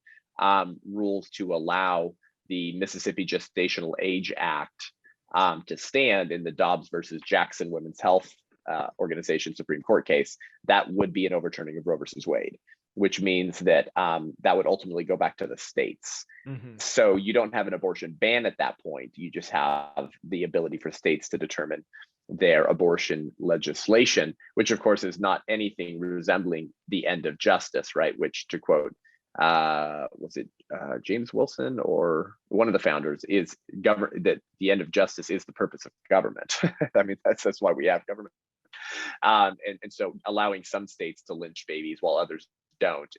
rules to allow the Mississippi Gestational Age Act to stand in the Dobbs versus Jackson Women's Health Organization Supreme Court case, that would be an overturning of Roe versus Wade, which means that that would ultimately go back to the states. Mm-hmm. So you don't have an abortion ban at that point. You just have the ability for states to determine their abortion legislation, which of course is not anything resembling the end of justice, right? Which, to quote, was it James Wilson or one of the founders, is that the end of justice is the purpose of government. I mean, that's why we have government. And so allowing some states to lynch babies while others don't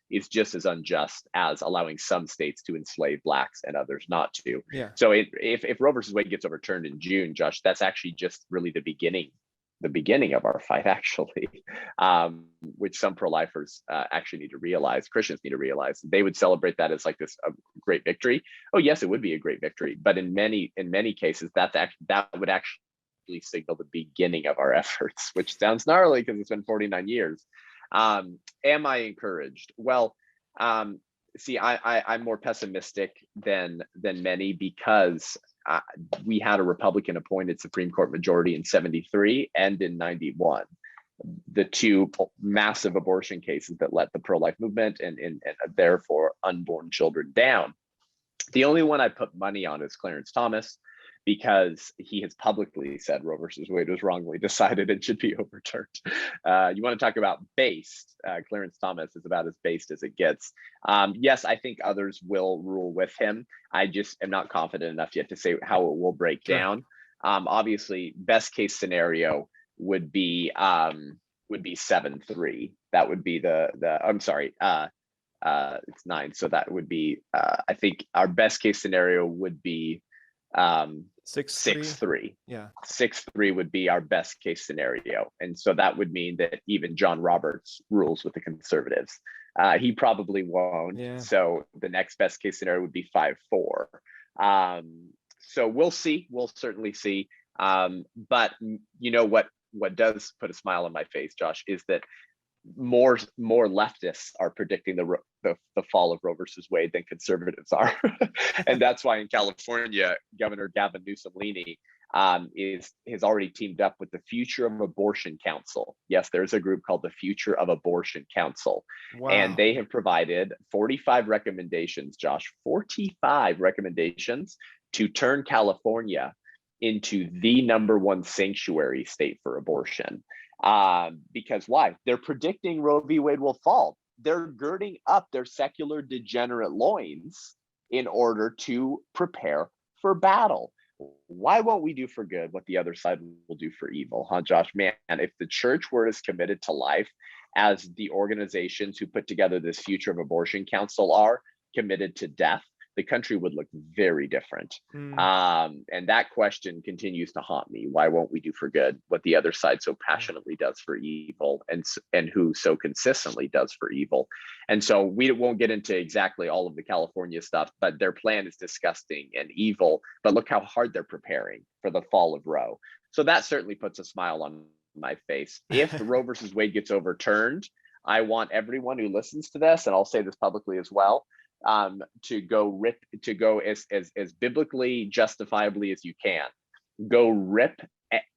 is just as unjust as allowing some states to enslave blacks and others not to. Yeah. So if Roe versus Wade gets overturned in June, Josh, that's actually just really the beginning of our fight, actually, which some pro-lifers actually need to realize, Christians need to realize. They would celebrate that as like this great victory. Oh yes, it would be a great victory, but in many cases, that would actually signal the beginning of our efforts, which sounds gnarly because it's been 49 years. Am I encouraged? Well, see, I'm more pessimistic than many, because we had a Republican appointed Supreme Court majority in 73 and in 91, the two massive abortion cases that let the pro-life movement and therefore unborn children down. The only one I put money on is Clarence Thomas, because he has publicly said Roe versus Wade was wrongly decided and should be overturned. You want to talk about based? Clarence Thomas is about as based as it gets. Yes, I think others will rule with him. I just am not confident enough yet to say how it will break Sure. down. Obviously, best case scenario would be 7-3. That would be the. I'm sorry. It's 9, so that would be. I think our best case scenario would be 6-3. Yeah. 6-3 would be our best case scenario, and so that would mean that even John Roberts rules with the conservatives. He probably won't. Yeah. So the next best case scenario would be 5-4. So we'll see. We'll certainly see. But you know what does put a smile on my face, Josh, is that more leftists are predicting the fall of Roe versus Wade than conservatives are. And that's why in California, Governor Gavin Newsom-Leaney has already teamed up with the Future of Abortion Council. Yes, there's a group called the Future of Abortion Council. Wow. And they have provided 45 recommendations, Josh, 45 recommendations to turn California into the #1 sanctuary state for abortion. Because why? They're predicting Roe v. Wade will fall. They're girding up their secular degenerate loins in order to prepare for battle. Why won't we do for good what the other side will do for evil, huh, Josh? Man, if the church were as committed to life as the organizations who put together this Future of Abortion Council are committed to death, the country would look very different. And that question continues to haunt me. Why won't we do for good what the other side so passionately does for evil, and who so consistently does for evil? And so we won't get into exactly all of the California stuff, but their plan is disgusting and evil. But look how hard they're preparing for the fall of Roe. So that certainly puts a smile on my face. If Roe versus Wade gets overturned, I want everyone who listens to this, and I'll say this publicly as well, to go as biblically justifiably as you can. Go rip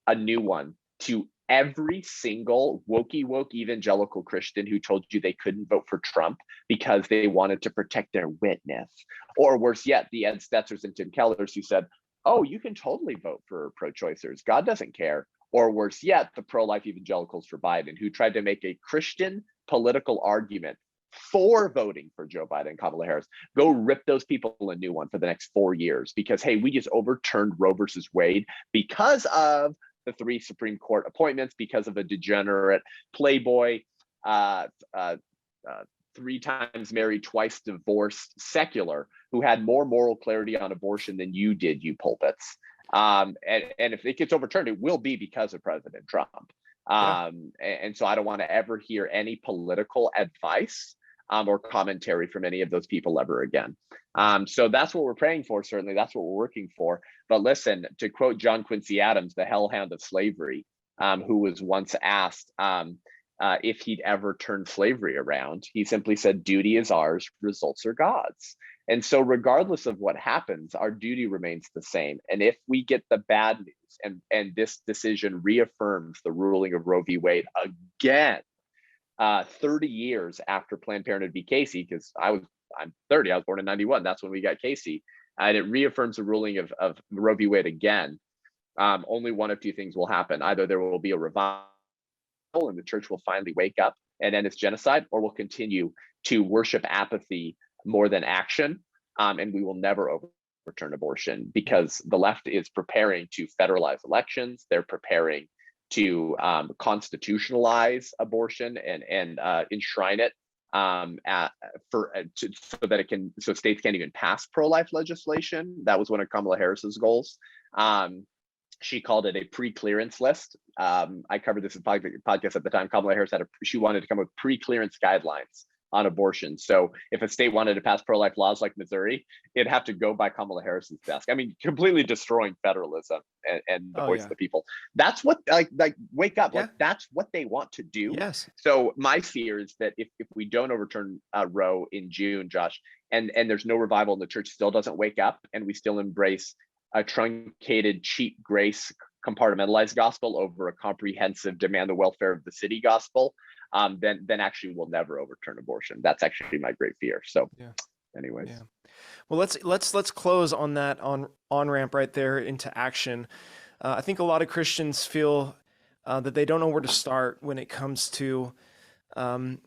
a new one to every single woke evangelical Christian who told you they couldn't vote for Trump because they wanted to protect their witness. Or worse yet, the Ed Stetzers and Tim Kellers who said, oh, you can totally vote for pro-choicers. God doesn't care. Or worse yet, the pro-life evangelicals for Biden who tried to make a Christian political argument for voting for Joe Biden and Kamala Harris. Go rip those people a new one for the next 4 years because, hey, we just overturned Roe versus Wade because of the 3 Supreme Court appointments, because of a degenerate playboy, 3 times married, twice divorced secular who had more moral clarity on abortion than you did, you pulpits. And if it gets overturned, it will be because of President Trump. And so I don't want to ever hear any political advice or commentary from any of those people ever again. So that's what we're praying for, certainly. That's what we're working for. But listen, to quote John Quincy Adams, the hellhound of slavery, who was once asked if he'd ever turn slavery around, he simply said, duty is ours, results are God's. And so regardless of what happens, our duty remains the same. And if we get the bad news and this decision reaffirms the ruling of Roe v. Wade again, 30 years after Planned Parenthood v. Casey, because I'm 30, I was born in 91, that's when we got Casey, and it reaffirms the ruling of Roe v. Wade again, only one of 2 things will happen. Either there will be a revival and the church will finally wake up and end its genocide, or we'll continue to worship apathy more than action, and we will never overturn abortion because the left is preparing to federalize elections. They're preparing to constitutionalize abortion and enshrine it so states can't even pass pro-life legislation. That was one of Kamala Harris's goals. She called it a pre-clearance list. I covered this in podcast at the time. Kamala Harris she wanted to come up with pre-clearance guidelines on abortion. So if a state wanted to pass pro-life laws like Missouri, it'd have to go by Kamala Harris's desk. I mean, completely destroying federalism and the voice of the people. That's what, like wake up. Like that's what they want to do. Yes. So my fear is that if we don't overturn Roe in June, Josh, and there's no revival and the church still doesn't wake up and we still embrace a truncated, cheap grace, compartmentalized gospel over a comprehensive demand the welfare of the city gospel, then actually we'll never overturn abortion. That's actually my great fear. So anyways. Yeah. Well, let's close on that on ramp right there into action. I think a lot of Christians feel that they don't know where to start when it comes to in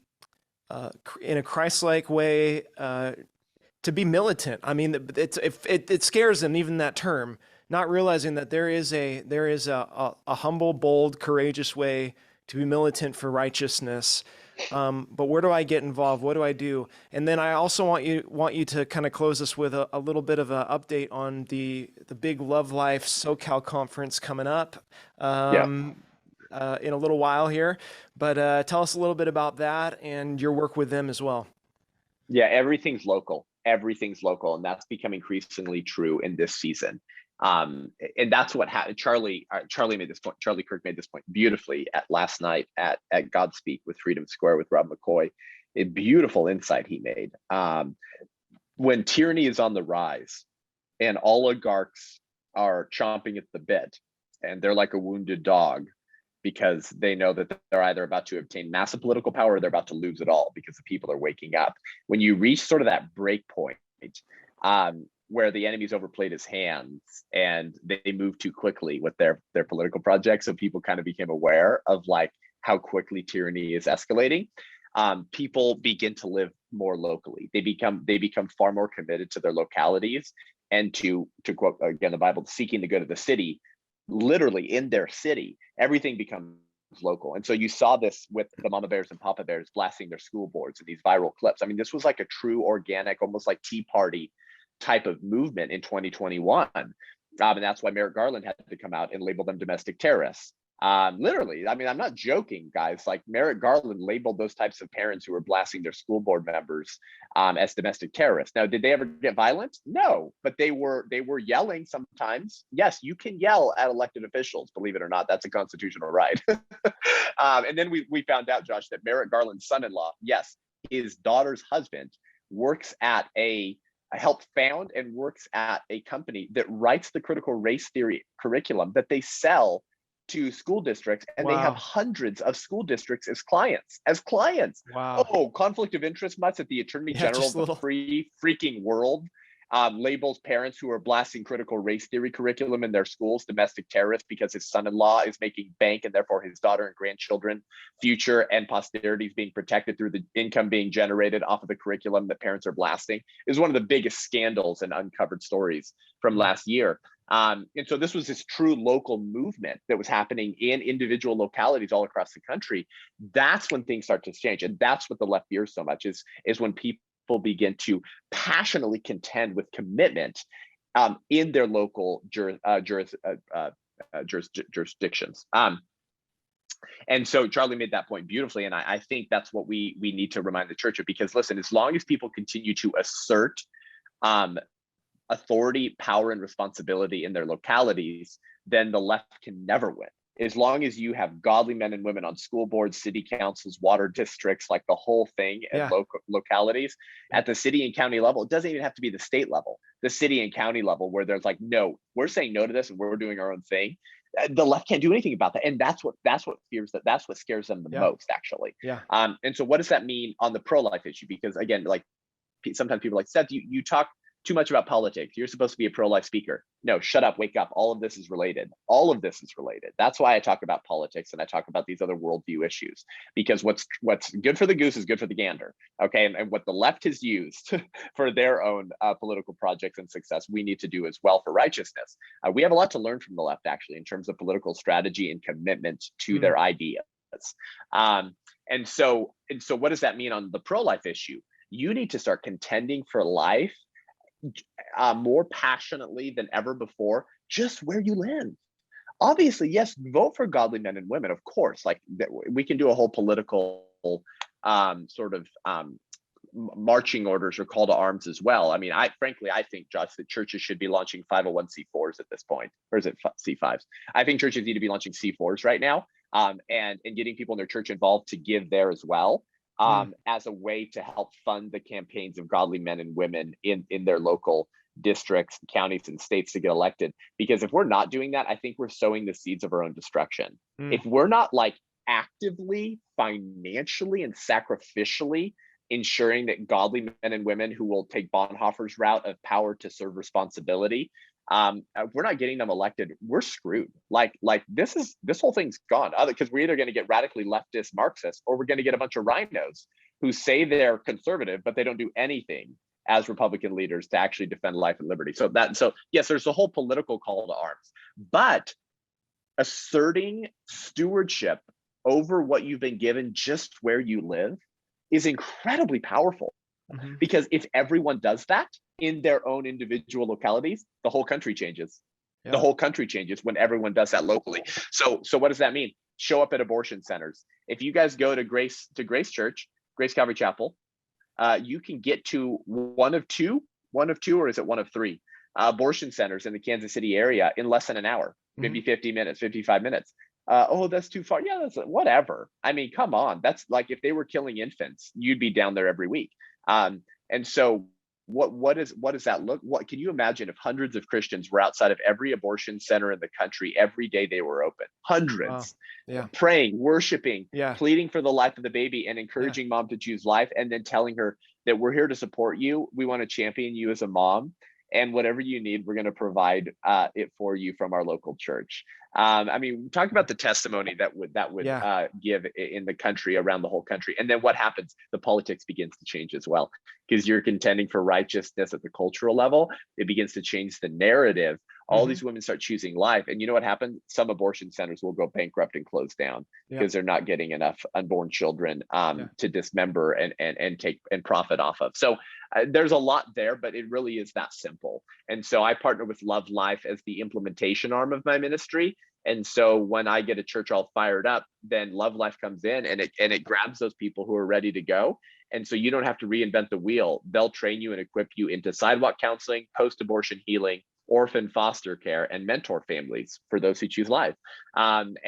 a Christ-like way to be militant. I mean, it scares them, even that term, not realizing that there is a humble, bold, courageous way to be militant for righteousness. But where do I get involved? What do I do? And then I also want you to kind of close us with a little bit of an update on the big Love Life SoCal conference coming up in a little while here. But tell us a little bit about that and your work with them as well. Yeah, everything's local. Everything's local, and that's become increasingly true in this season. And that's what happened. Charlie made this point. Charlie Kirk made this point beautifully last night at Godspeak with Freedom Square with Rob McCoy. A beautiful insight he made. When tyranny is on the rise and oligarchs are chomping at the bit and they're like a wounded dog because they know that they're either about to obtain massive political power or they're about to lose it all because the people are waking up. When you reach sort of that break point, where the enemy's overplayed his hands and they moved too quickly with their political projects, so people kind of became aware of like how quickly tyranny is escalating. People begin to live more locally. They become far more committed to their localities and to quote again the Bible, seeking the good of the city. Literally in their city, everything becomes local. And so you saw this with the mama bears and papa bears blasting their school boards in these viral clips. I mean, this was like a true organic, almost like Tea Party type of movement in 2021. And that's why Merrick Garland had to come out and label them domestic terrorists. Literally, I mean, I'm not joking, guys. Like Merrick Garland labeled those types of parents who were blasting their school board members as domestic terrorists. Now, did they ever get violent? No, but they were yelling sometimes. Yes, you can yell at elected officials, believe it or not. That's a constitutional right. And then we found out, Josh, that Merrick Garland's son-in-law, yes, his daughter's husband, works at helped found and works at a company that writes the critical race theory curriculum that they sell to school districts, and they have hundreds of school districts as clients. Wow. Oh, conflict of interest much that the Attorney General of the free freaking world labels parents who are blasting critical race theory curriculum in their schools domestic terrorists because his son-in-law is making bank and therefore his daughter and grandchildren future and posterity is being protected through the income being generated off of the curriculum that parents are blasting. Is one of the biggest scandals and uncovered stories from last year. And so this was this true local movement that was happening in individual localities all across the country. That's when things start to change. And that's what the left fears so much is when people begin to passionately contend with commitment in their local jurisdictions. And so Charlie made that point beautifully. And I think that's what we need to remind the church of, because listen, as long as people continue to assert authority, power, and responsibility in their localities, then the left can never win. As long as you have godly men and women on school boards, city councils, water districts, like the whole thing, and localities at the city and county level, it doesn't even have to be the state level, the city and county level, where there's like, no, we're saying no to this and we're doing our own thing. The left can't do anything about that. And that's what scares them the most, actually. And so what does that mean on the pro-life issue? Because again, like sometimes people are like, Seth, you talk too much about politics. You're supposed to be a pro-life speaker. No, shut up, wake up. All of this is related. All of this is related. That's why I talk about politics and I talk about these other worldview issues, because what's good for the goose is good for the gander. Okay, and what the left has used for their own political projects and success, we need to do as well for righteousness. We have a lot to learn from the left, actually, in terms of political strategy and commitment to their ideas. And so what does that mean on the pro-life issue? You need to start contending for life more passionately than ever before, just where you live. Obviously, yes, vote for godly men and women, of course. Like we can do a whole political marching orders or call to arms as well. I mean, I think, Josh, that churches should be launching 501c4s at this point, or is it C5s? I think churches need to be launching C4s right now, and getting people in their church involved to give there as well. As a way to help fund the campaigns of godly men and women in their local districts, counties, and states to get elected. Because if we're not doing that, I think we're sowing the seeds of our own destruction. If we're not like actively, financially, and sacrificially ensuring that godly men and women who will take Bonhoeffer's route of power to serve responsibility, we're not getting them elected, we're screwed. Like this whole thing's gone, because we're either going to get radically leftist Marxists, or we're going to get a bunch of rhinos who say they're conservative but they don't do anything as Republican leaders to actually defend life and liberty. So yes, there's a whole political call to arms, but asserting stewardship over what you've been given just where you live is incredibly powerful. Because if everyone does that in their own individual localities, the whole country changes. The whole country changes when everyone does that locally. So what does that mean? Show up at abortion centers. If you guys go to Grace Church, Grace Calvary Chapel, you can get to one of two, or is it one of three? abortion centers in the Kansas City area in less than an hour, maybe 50 minutes, 55 minutes. Oh, that's too far. Yeah, that's whatever. I mean, come on. That's like if they were killing infants, you'd be down there every week. And so what does that look? What can you imagine if hundreds of Christians were outside of every abortion center in the country every day they were open? Wow. Hundreds. Yeah. Praying, worshiping, Yeah. pleading for the life of the baby, and encouraging mom to choose life, and then telling her that we're here to support you. We want to champion you as a mom, and whatever you need, we're going to provide it for you from our local church. I mean, talk about the testimony that would Yeah. give in the country, around the whole country. And then what happens? The politics begins to change as well, because you're contending for righteousness at the cultural level. It begins to change the narrative. All these women start choosing life. And you know what happens? Some abortion centers will go bankrupt and close down because they're not getting enough unborn children to dismember and take and profit off of. So there's a lot there, but it really is that simple. And so I partner with Love Life as the implementation arm of my ministry. And so when I get a church all fired up, then Love Life comes in and it grabs those people who are ready to go. And so you don't have to reinvent the wheel. They'll train you and equip you into sidewalk counseling, post-abortion healing, orphan foster care, and mentor families for those who choose life. And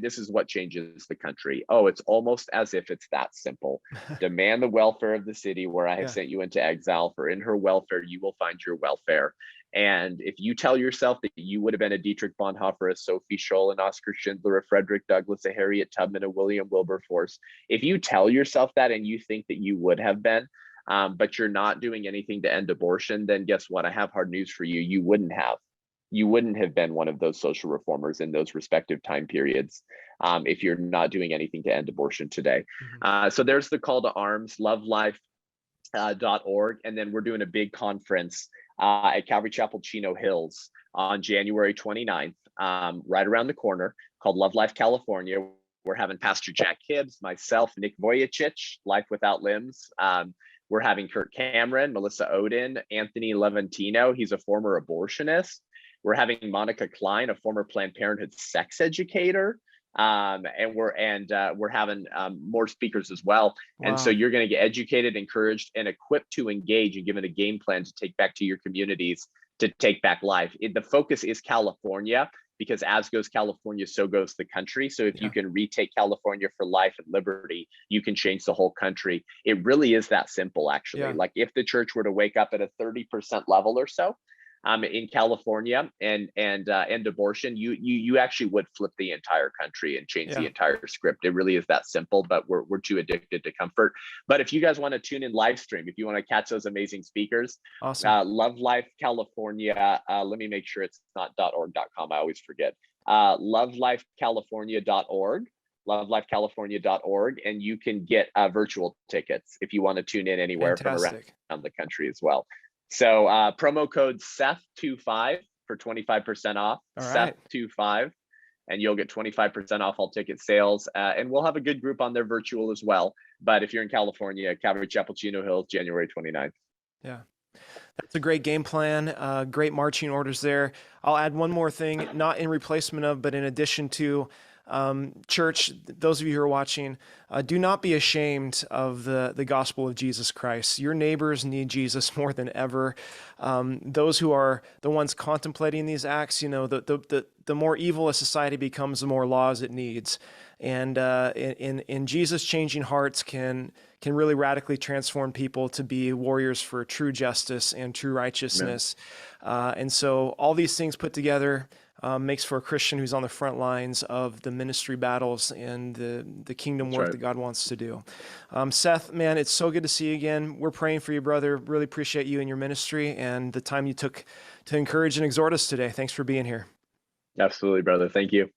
this is what changes the country. Oh, it's almost as if it's that simple. Demand the welfare of the city where I have sent you into exile, for in her welfare you will find your welfare. And if you tell yourself that you would have been a Dietrich Bonhoeffer, a Sophie Scholl, an Oscar Schindler, a Frederick Douglass, a Harriet Tubman, a William Wilberforce, if you tell yourself that and you think that you would have been, but you're not doing anything to end abortion, then guess what? I have hard news for you. You wouldn't have. You wouldn't have been one of those social reformers in those respective time periods if you're not doing anything to end abortion today. So there's the call to arms, lovelife.org. And then we're doing a big conference at Calvary Chapel, Chino Hills on January 29th, right around the corner, called Love Life California. We're having Pastor Jack Hibbs, myself, Nick Vujicic, Life Without Limbs. We're having Kurt Cameron, Melissa Odin, Anthony Levantino. He's a former abortionist. We're having Monica Klein, a former Planned Parenthood sex educator. And we're having more speakers as well. Wow. And so you're going to get educated, encouraged, and equipped to engage and given a game plan to take back to your communities to take back life. The focus is California, because as goes California, so goes the country. So if you can retake California for life and liberty, you can change the whole country. It really is that simple, actually. Like if the church were to wake up at a 30% level or so in California and abortion, you actually would flip the entire country and change the entire script. It really is that simple, but we're too addicted to comfort. But if you guys want to tune in live stream, if you want to catch those amazing speakers, Love Life California, let me make sure it's not .org.com. I always forget. Lovelifecalifornia.org. lovelifecalifornia.org, and you can get virtual tickets if you want to tune in anywhere from around the country as well. So promo code Seth25 for 25% off, Seth25, and you'll get 25% off all ticket sales. And we'll have a good group on there virtual as well. But if you're in California, Calvary Chapel, Chino Hills, January 29th. Yeah. That's a great game plan, great marching orders there. I'll add one more thing, not in replacement of, but in addition to, church, those of you who are watching, do not be ashamed of the gospel of Jesus Christ. Your neighbors need Jesus more than ever. Those who are the ones contemplating these acts, the more evil a society becomes, the more laws it needs. And in Jesus, changing hearts can really radically transform people to be warriors for true justice and true righteousness. And so all these things put together makes for a Christian who's on the front lines of the ministry battles and the kingdom work that God wants to do. Seth, man, it's so good to see you again. We're praying for you, brother. Really appreciate you and your ministry and the time you took to encourage and exhort us today. Thanks for being here. Absolutely, brother. Thank you.